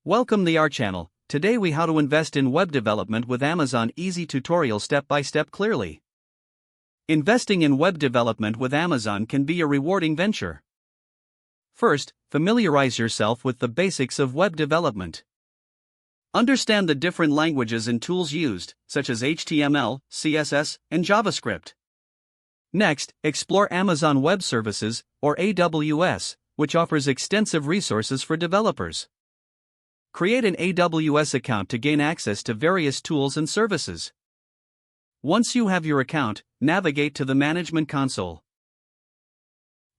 Welcome to our channel. Today we how to invest in web development with Amazon easy tutorial step by step clearly. Investing in web development with Amazon can be a rewarding venture. First, familiarize yourself with the basics of web development. Understand the different languages and tools used, such as HTML, CSS, and JavaScript. Next, explore Amazon Web Services, or AWS, which offers extensive resources for developers. Create an AWS account to gain access to various tools and services. Once you have your account, navigate to the Management Console.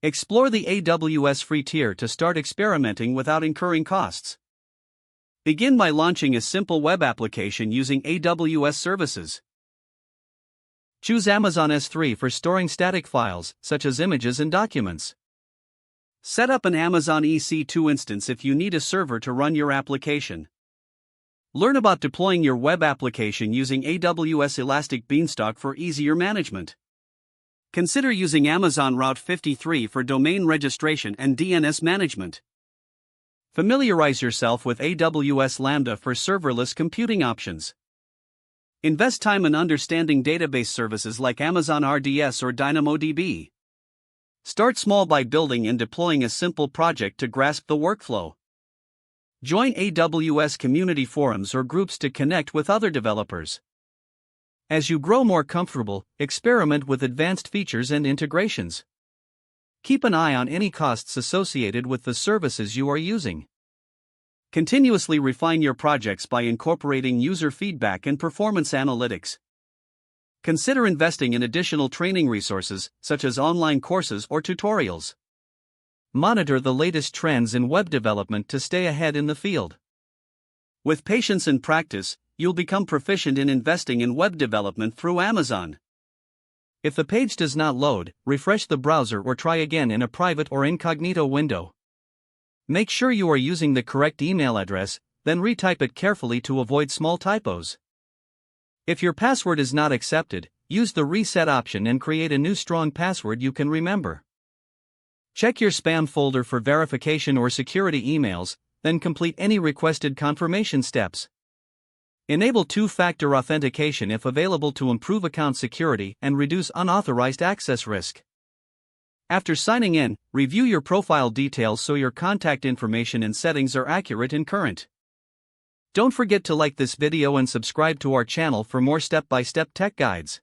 Explore the AWS free tier to start experimenting without incurring costs. Begin by launching a simple web application using AWS services. Choose Amazon S3 for storing static files, such as images and documents. Set up an Amazon EC2 instance if you need a server to run your application. Learn about deploying your web application using AWS Elastic Beanstalk for easier management. Consider using Amazon Route 53 for domain registration and DNS management. Familiarize yourself with AWS Lambda for serverless computing options. Invest time in understanding database services like Amazon RDS or DynamoDB. Start small by building and deploying a simple project to grasp the workflow. Join AWS community forums or groups to connect with other developers. As you grow more comfortable, experiment with advanced features and integrations. Keep an eye on any costs associated with the services you are using. Continuously refine your projects by incorporating user feedback and performance analytics. Consider investing in additional training resources, such as online courses or tutorials. Monitor the latest trends in web development to stay ahead in the field. With patience and practice, you'll become proficient in investing in web development through Amazon. If the page does not load, refresh the browser or try again in a private or incognito window. Make sure you are using the correct email address, then retype it carefully to avoid small typos. If your password is not accepted, use the reset option and create a new strong password you can remember. Check your spam folder for verification or security emails, then complete any requested confirmation steps. Enable two-factor authentication if available to improve account security and reduce unauthorized access risk. After signing in, review your profile details so your contact information and settings are accurate and current. Don't forget to like this video and subscribe to our channel for more step-by-step tech guides.